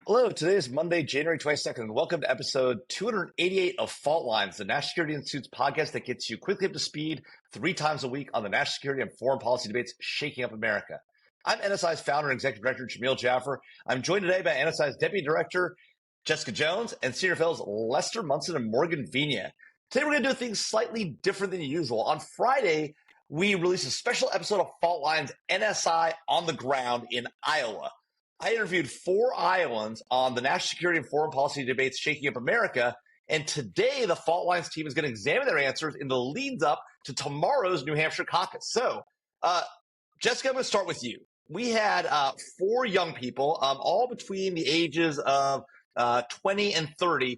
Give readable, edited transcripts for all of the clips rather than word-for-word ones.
Hello, today is Monday, January 22nd, and welcome to episode 288 of Fault Lines, the National Security Institute's podcast that gets you quickly up to speed 3 times a week on the national security and foreign policy debates shaking up America. I'm NSI's founder and executive director, Jamil Jaffer. I'm joined today by NSI's deputy director, Jessica Jones, and senior fellows Lester Munson and Morgan Vina. Today we're going to do things slightly different than usual. On Friday, we released a special episode of Fault Lines NSI on the ground in Iowa. I interviewed 4 Iowans on the national security and foreign policy debates shaking up America. And today, the Fault Lines team is going to examine their answers in the leads up to tomorrow's New Hampshire caucus. So, Jessica, I'm going to start with you. We had 4 young people, all between the ages of 20 and 30,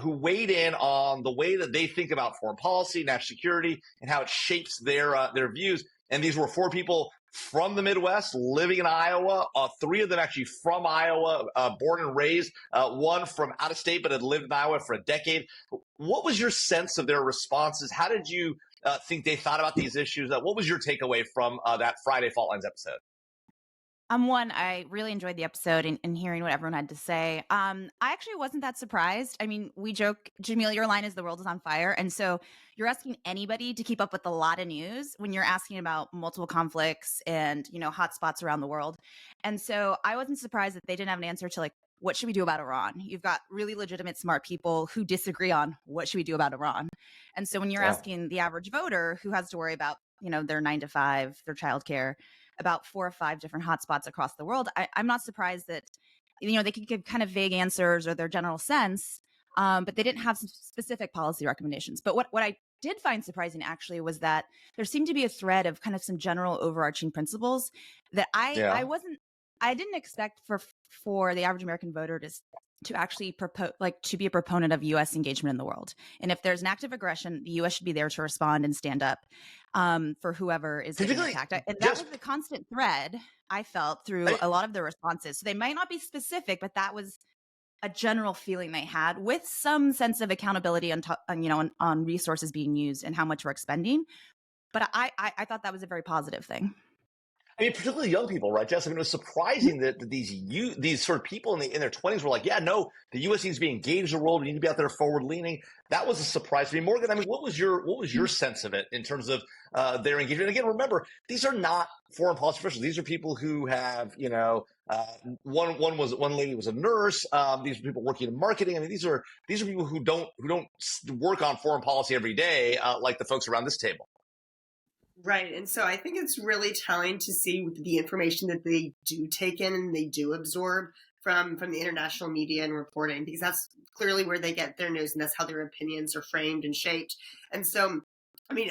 who weighed in on the way that they think about foreign policy, national security, and how it shapes their views. And these were 4 people from the Midwest, living in Iowa, 3 of them actually from Iowa, born and raised, 1 from out of state but had lived in Iowa for a decade. What was your sense of their responses? How did you think they thought about these issues? What was your takeaway from that Friday Fault Lines episode? One, I really enjoyed the episode and hearing what everyone had to say. I actually wasn't that surprised. I mean, we joke, Jamil, your line is the world is on fire. And so you're asking anybody to keep up with a lot of news when you're asking about multiple conflicts and, hot spots around the world. And so I wasn't surprised that they didn't have an answer to what should we do about Iran? You've got really legitimate, smart people who disagree on what should we do about Iran. And so when you're asking the average voter who has to worry about, their 9 to 5, their childcare, about 4 or 5 different hotspots across the world, I'm not surprised that, they could give kind of vague answers or their general sense, but they didn't have some specific policy recommendations. But what I did find surprising actually was that there seemed to be a thread of kind of some general overarching principles that I didn't expect for the average American voter to actually to be a proponent of U.S. engagement in the world. And if there's an act of aggression, the U.S. should be there to respond and stand up for whoever is getting attacked. And that was the constant thread I felt through a lot of their responses. So they might not be specific, but that was a general feeling they had, with some sense of accountability on resources being used and how much we're expending. But I thought that was a very positive thing. I mean, particularly young people, right, Jess? I mean, it was surprising that these sort of people in their 20s were like, yeah, no, the U.S. needs to be engaged in the world. We need to be out there forward leaning. That was a surprise to me. Morgan, I mean, what was your sense of it in terms of their engagement? And again, remember, these are not foreign policy officials. These are people who have, one lady was a nurse. These are people working in marketing. I mean, these are people who don't work on foreign policy every day like the folks around this table. Right. And so I think it's really telling to see the information that they do take in and they do absorb from the international media and reporting, because that's clearly where they get their news and that's how their opinions are framed and shaped. And so, I mean,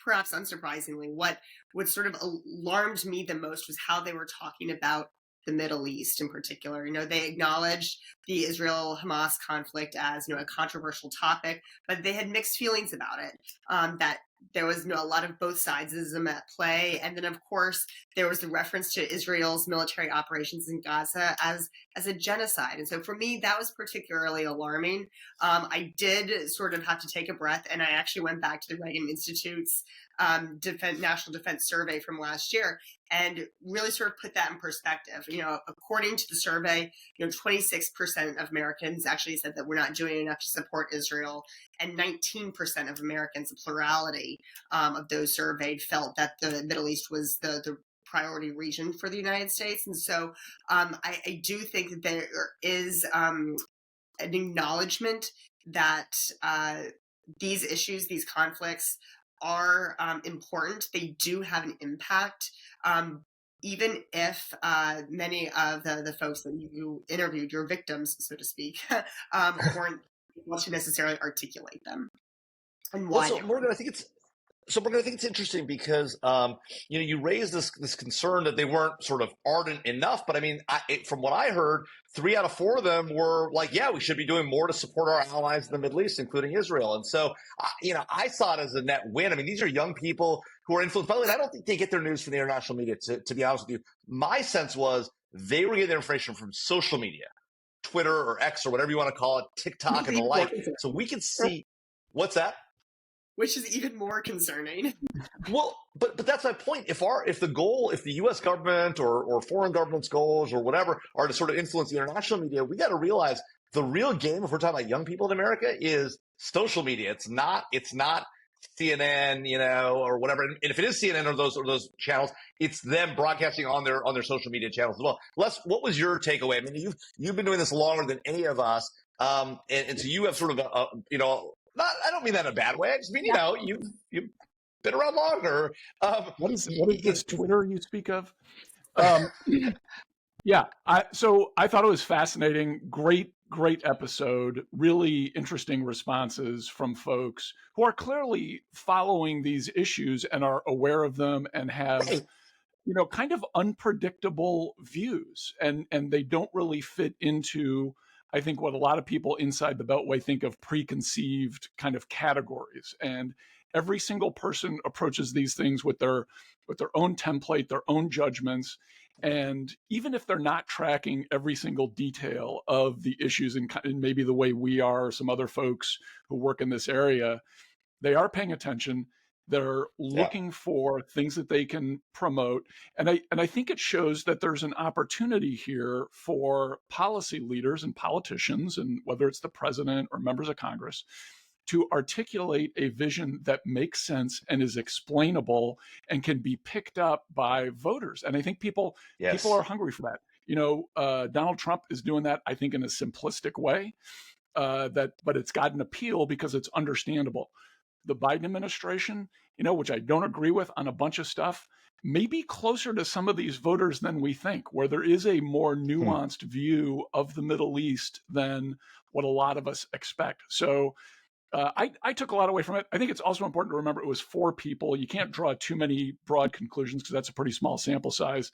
perhaps unsurprisingly, what sort of alarmed me the most was how they were talking about the Middle East in particular. They acknowledged the Israel-Hamas conflict as, a controversial topic, but they had mixed feelings about it, that there was a lot of both sidesism at play. And then, of course, there was the reference to Israel's military operations in Gaza as a genocide. And so for me, that was particularly alarming. I did sort of have to take a breath, and I actually went back to the Reagan Institute's National Defense Survey from last year and really sort of put that in perspective. According to the survey, 26% of Americans actually said that we're not doing enough to support Israel, and 19% of Americans, a plurality of those surveyed, felt that the Middle East was the priority region for the United States. And so I do think that there is an acknowledgement that these issues, these conflicts, are important. They do have an impact, even if many of the folks that you interviewed, your victims, so to speak, weren't able to necessarily articulate them and why. Also, Morgan, I think it's interesting because you raised this concern that they weren't sort of ardent enough. But I mean, from what I heard, 3 out of 4 of them were like, yeah, we should be doing more to support our allies in the Middle East, including Israel. And so, I saw it as a net win. I mean, these are young people who are influenced. By the way, I don't think they get their news from the international media, to be honest with you. My sense was they were getting their information from social media, Twitter or X or whatever you want to call it, TikTok and the like. So we can see – what's that? which is even more concerning. Well, but that's my point. If the U.S. government or foreign governments' goals or whatever are to sort of influence the international media, we got to realize the real game, if we're talking about young people in America, is social media. It's not CNN, or whatever. And if it is CNN or those channels, it's them broadcasting on their social media channels as well. Les, what was your takeaway? I mean, you've been doing this longer than any of us, and so you have sort of not. I don't mean that in a bad way. I just mean you've been around longer. What is this Twitter you speak of? Yeah. So I thought it was fascinating. Great episode. Really interesting responses from folks who are clearly following these issues and are aware of them and have, kind of unpredictable views. And they don't really fit into, I think, what a lot of people inside the Beltway think of preconceived kind of categories. And every single person approaches these things with their own template, their own judgments. And even if they're not tracking every single detail of the issues and maybe the way we are, or some other folks who work in this area, they are paying attention. They're looking for things that they can promote. And I think it shows that there's an opportunity here for policy leaders and politicians, and whether it's the president or members of Congress, to articulate a vision that makes sense and is explainable and can be picked up by voters. And I think people are hungry for that. Donald Trump is doing that, I think, in a simplistic way, but it's got an appeal because it's understandable. The Biden administration, which I don't agree with on a bunch of stuff, may be closer to some of these voters than we think, where there is a more nuanced view of the Middle East than what a lot of us expect. So I took a lot away from it. I think it's also important to remember it was 4 people. You can't draw too many broad conclusions because that's a pretty small sample size.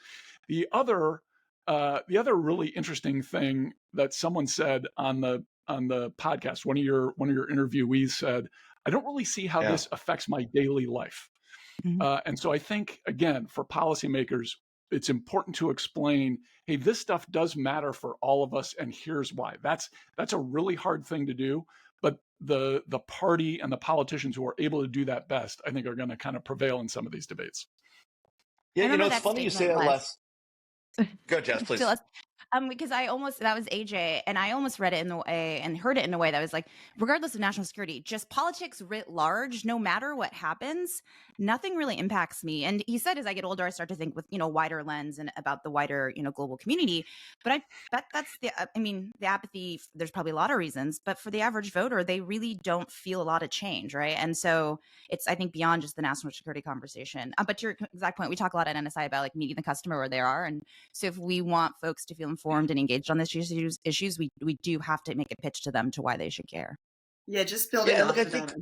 The other really interesting thing that someone said on the podcast, one of your interviewees said, I don't really see how this affects my daily life. And so I think, again, for policymakers, it's important to explain, hey, this stuff does matter for all of us, and here's why. That's a really hard thing to do. But the party and the politicians who are able to do that best, I think, are going to kind of prevail in some of these debates. Yeah, it's funny you say that, Les. Go, Jess, please. Because that was AJ, and I almost read it in the way and heard it in a way that was like, regardless of national security, just politics writ large, no matter what happens, nothing really impacts me. And he said, as I get older, I start to think with, wider lens and about the wider, global community. But that's the apathy, there's probably a lot of reasons, but for the average voter, they really don't feel a lot of change, right? And so it's, I think, beyond just the national security conversation. But to your exact point, we talk a lot at NSI about like meeting the customer where they are. And so if we want folks to feel informed and engaged on these issues, we do have to make a pitch to them to why they should care. Yeah, just building off of that.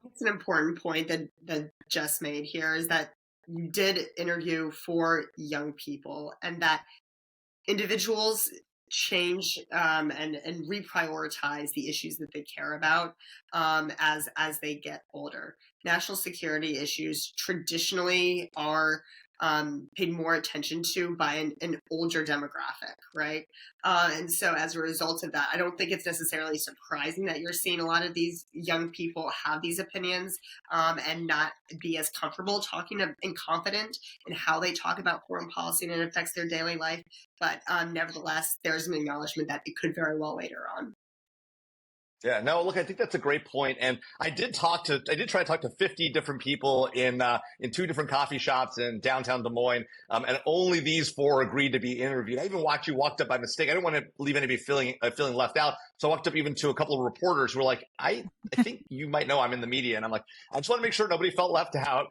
That's an important point that Jess made here, is that you did interview 4 young people, and that individuals change and reprioritize the issues that they care about as they get older. National security issues traditionally are paid more attention to by an older demographic, right? And so as a result of that, I don't think it's necessarily surprising that you're seeing a lot of these young people have these opinions and not be as comfortable talking and confident in how they talk about foreign policy and it affects their daily life. But nevertheless, there's an acknowledgement that it could very well later on. Yeah, no, look, I think that's a great point. And I did try to talk to 50 different people in 2 different coffee shops in downtown Des Moines. And only these 4 agreed to be interviewed. I even walked up by mistake. I didn't want to leave anybody feeling left out. So I walked up even to a couple of reporters who were like, I think you might know I'm in the media. And I'm like, I just want to make sure nobody felt left out.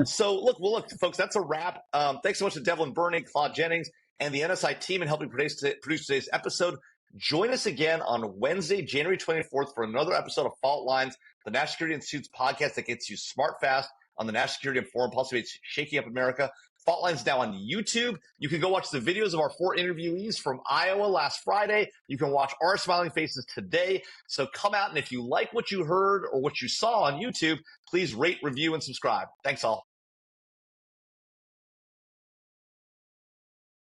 So look, folks, that's a wrap. Thanks so much to Devlin Burning, Claude Jennings, and the NSI team in helping produce today's episode. Join us again on Wednesday, January 24th for another episode of Fault Lines, the National Security Institute's podcast that gets you smart fast on the national security and foreign policy debates shaking up America. Fault Lines now on YouTube. You can go watch the videos of our 4 interviewees from Iowa last Friday. You can watch our smiling faces today. So come out, and if you like what you heard or what you saw on YouTube, please rate, review, and subscribe. Thanks all.